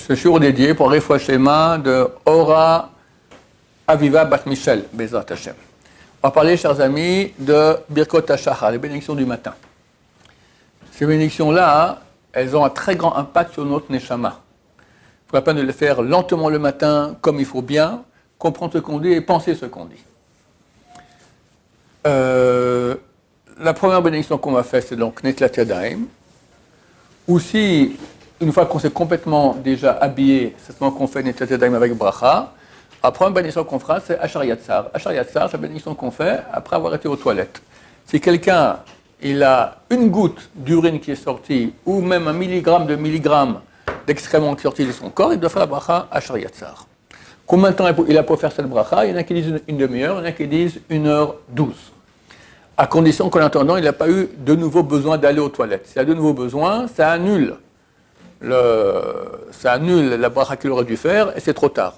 ce jour dédié pour Refoua Shema de Ora Aviva Bat Michel, Bezrat Hashem. On va parler, chers amis, de Birkot HaShachar, les bénédictions du matin. Ces bénédictions-là, elles ont un très grand impact sur notre Neshama. Il faut la peine de les faire lentement le matin, comme il faut bien, comprendre ce qu'on dit et penser ce qu'on dit. La première bénédiction qu'on va faire, c'est donc Netlat Yadayim. Aussi, une fois qu'on s'est complètement déjà habillé, c'est ce moment qu'on fait Netlat Yadayim avec Bracha. La première bénédiction qu'on fera, c'est Ashar Yatzar. Ashar Yatzar, c'est la bénédiction qu'on fait après avoir été aux toilettes. Si quelqu'un il a une goutte d'urine qui est sortie, ou même 1 milligramme d'excrément qui est sorti de son corps, il doit faire la bracha Ashar Yatzar. Combien de temps il a pour faire cette bracha? Il y en a qui disent une demi-heure, il y en a qui disent 1h12. À condition qu'en attendant, il n'a pas eu de nouveau besoin d'aller aux toilettes. S'il a de nouveau besoin, ça annule la bracha qu'il aurait dû faire, et c'est trop tard.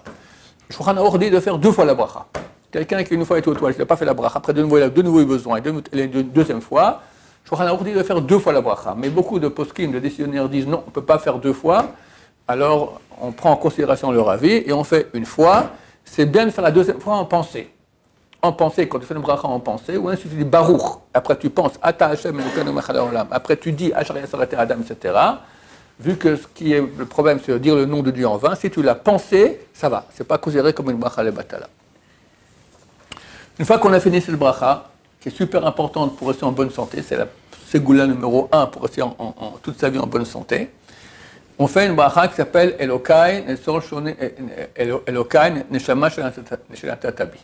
Shulchan Aruch dit de faire 2 fois la bracha. Quelqu'un qui une fois été aux toilettes, il n'a pas fait la bracha, après de nouveau il a de nouveau eu besoin, et une deuxième fois, Shulchan Aruch dit de faire 2 fois la bracha. Mais beaucoup de poskim, de décisionnaires disent non, on ne peut pas faire 2 fois. Alors on prend en considération leur avis et on fait une fois. C'est bien de faire la deuxième fois en pensée. En pensée, quand tu fais une bracha en pensée, ou ensuite tu dis Baruch, après tu penses Ata Hashem Elokeinu Melech Haolam, après tu dis Asher Yasar Et Adam, etc. Vu que ce qui est le problème, c'est de dire le nom de Dieu en vain, si tu l'as pensé, ça va. Ce n'est pas considéré comme une bracha lebatala. Une fois qu'on a fini cette bracha, qui est super importante pour rester en bonne santé, c'est la ségoula numéro 1 pour rester toute sa vie en bonne santé, on fait une bracha qui s'appelle Elokai Neshama Shelatatabi.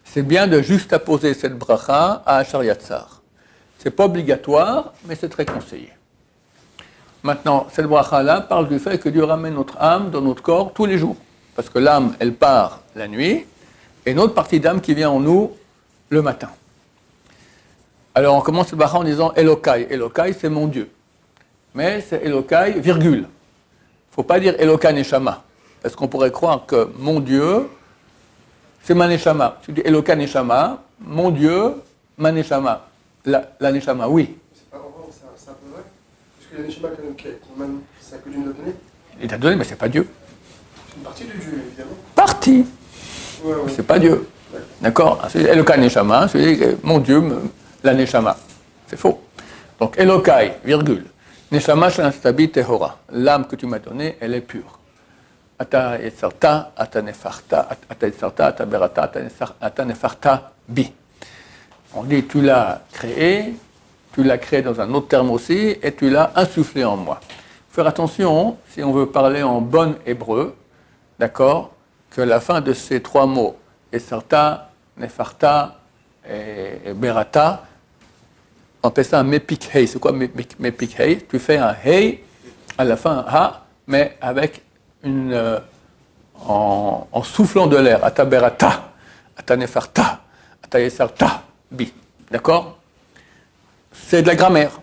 C'est bien de juxtaposer cette bracha à Ashar Yatzar. Ce n'est pas obligatoire, mais c'est très conseillé. Maintenant, cette bracha-là parle du fait que Dieu ramène notre âme dans notre corps tous les jours. Parce que l'âme, elle part la nuit, et une autre partie d'âme qui vient en nous le matin. Alors on commence cette bracha en disant Elokai. Elokai, c'est mon Dieu. Mais c'est Elokai, virgule. Il ne faut pas dire Elokai Neshama. Parce qu'on pourrait croire que mon Dieu, c'est ma Neshama. Tu dis Elokai Neshama, mon Dieu, ma Neshama. La Neshama, oui. C'est un peu vrai. Parce que la Neshama, c'est un peu Dieu nous a donné. Il t'a donné, mais c'est pas Dieu. C'est une partie de Dieu, évidemment. Partie. Ouais. C'est pas Dieu. D'accord? C'est Elokai Neshama, c'est mon Dieu, la Neshama. C'est faux. Donc Elokai, virgule. Neshama Shelatatabi Tehora. L'âme que tu m'as donnée, elle est pure. Ata Yetzarta, Ata Nefarta, Ata Yetzarta, Ata Berata, Ata Nefarta Bi. On dit tu l'as créé dans un autre terme aussi, et tu l'as insufflé en moi. Faire attention, si on veut parler en bon hébreu, d'accord, que la fin de ces 3 mots, Yetzarta, Nefarta et Berata, on appelle ça un mepik hei. C'est quoi mepik hei? Tu fais un hei à la fin, ha, mais avec en soufflant de l'air. Ata berata, ata nefarta, ata yesarta, bi. D'accord? C'est de la grammaire.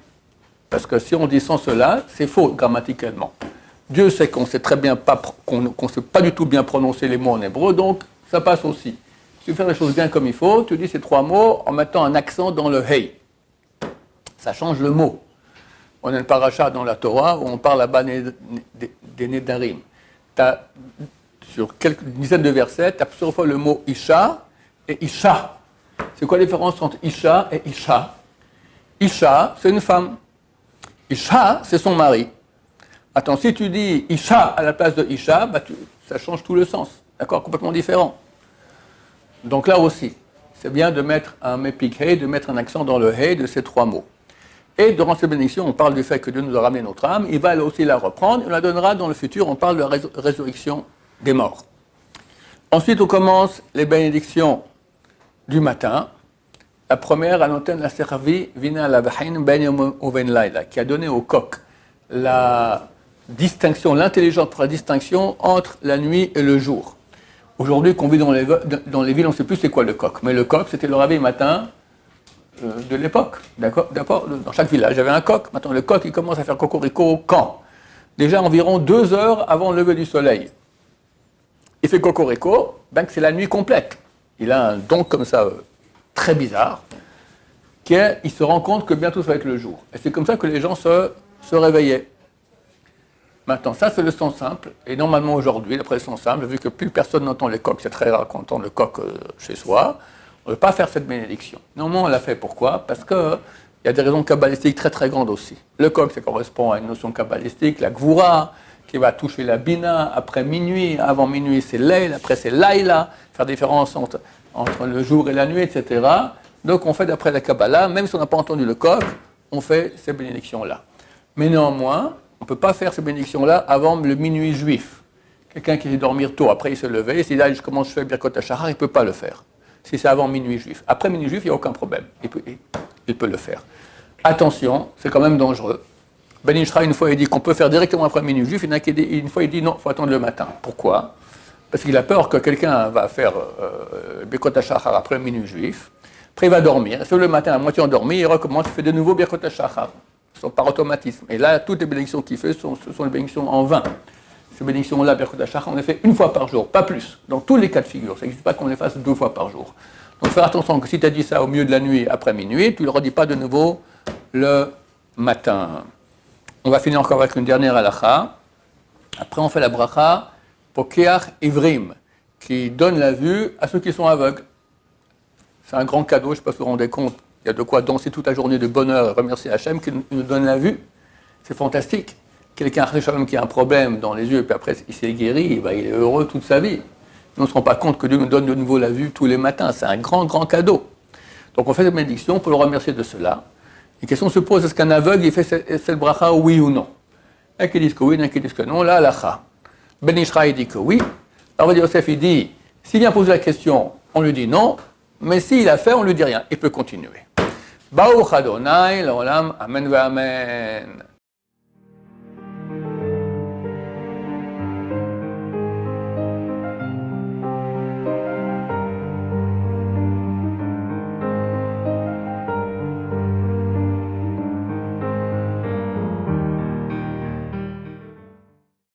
Parce que si on dit sans cela, c'est faux grammaticalement. Dieu sait qu'on sait très bien qu'on ne sait pas du tout bien prononcer les mots en hébreu, donc ça passe aussi. Si tu fais les choses bien comme il faut, tu dis ces 3 mots en mettant un accent dans le hei. Ça change le mot. On a une paracha dans la Torah où on parle là-bas des Nedarim. Sur quelques dizaines de versets, tu as plusieurs fois le mot Isha et Isha. C'est quoi la différence entre Isha et Isha? Isha, c'est une femme. Isha, c'est son mari. Attends, si tu dis Isha à la place de Isha, ça change tout le sens. D'accord? Complètement différent. Donc là aussi, c'est bien de mettre un mepik hei, de mettre un accent dans le hei de ces 3 mots. Et durant cette bénédiction, on parle du fait que Dieu nous a ramené notre âme, il va aussi la reprendre, on la donnera dans le futur, on parle de la résurrection des morts. Ensuite, on commence les bénédictions du matin. La première, Anoten la servi, Vina la Vahin, Ben Yom Uven Laila, qui a donné au coq la distinction, l'intelligence pour la distinction entre la nuit et le jour. Aujourd'hui, qu'on vit dans les villes, on ne sait plus c'est quoi le coq, mais le coq, c'était le réveil matin de l'époque, d'accord. Dans chaque village, il y avait un coq. Maintenant, le coq, il commence à faire cocorico quand? Déjà environ 2 heures avant le lever du soleil. Il fait cocorico, ben que c'est la nuit complète. Il a un don comme ça, très bizarre, qu'il se rend compte que bientôt ça va être le jour. Et c'est comme ça que les gens se réveillaient. Maintenant, ça, c'est le son simple. Et normalement, aujourd'hui, d'après le son simple, vu que plus personne n'entend les coqs, c'est très rare qu'on entende le coq chez soi, on ne veut pas faire cette bénédiction. Normalement, on l'a fait pourquoi? Parce qu'il y a des raisons kabbalistiques très très grandes aussi. Le coq, ça correspond à une notion kabbalistique, la gvoura, qui va toucher la bina après minuit. Avant minuit, c'est leil, après c'est laïla, faire différence entre le jour et la nuit, etc. Donc, on fait d'après la Kabbalah, même si on n'a pas entendu le coq, on fait ces bénédictions-là. Mais néanmoins, on ne peut pas faire ces bénédictions-là avant le minuit juif. Quelqu'un qui veut dormir tôt, après il se lever, et s'il dit, comment je fais Birkot HaShachar, il ne peut pas le faire. Si c'est avant minuit juif. Après minuit juif, il n'y a aucun problème. Il peut le faire. Attention, c'est quand même dangereux. Ben Ishra, une fois, il dit qu'on peut faire directement après minuit juif, une fois, il dit non, il faut attendre le matin. Pourquoi? Parce qu'il a peur que quelqu'un va faire Birkot HaShachar après minuit juif, après il va dormir, et sur le matin, à moitié endormi, il recommence, il fait de nouveau Birkot HaShachar. Par automatisme. Et là, toutes les bénédictions qu'il fait, ce sont les bénédictions en vain. Ces bénédictions-là, Birkot HaShachar, on les fait une fois par jour, pas plus, dans tous les cas de figure. Ça n'existe pas qu'on les fasse 2 fois par jour. Donc, faire attention que si tu as dit ça au milieu de la nuit, après minuit, tu ne le redis pas de nouveau le matin. On va finir encore avec une dernière halakha. Après, on fait la bracha Pokeach Ivrim, qui donne la vue à ceux qui sont aveugles. C'est un grand cadeau, je ne sais pas si vous vous rendez compte. Il y a de quoi danser toute la journée de bonheur et remercier Hachem qui nous donne la vue. C'est fantastique. Quelqu'un qui a un problème dans les yeux et puis après il s'est guéri, il est heureux toute sa vie. On ne se rend pas compte que Dieu nous donne de nouveau la vue tous les matins. C'est un grand, grand cadeau. Donc on fait cette bénédiction pour le remercier de cela. La question se pose, est-ce qu'un aveugle il fait cette bracha oui ou non? Il y en a qui disent que oui, il y en a qui disent que non. Là, halakha. Ben Ishra il dit que oui. Alors Yosef il dit, s'il vient poser la question, on lui dit non. Mais s'il a fait, on ne lui dit rien. Il peut continuer. Baruch Adonai, l'olam, amen ve amen.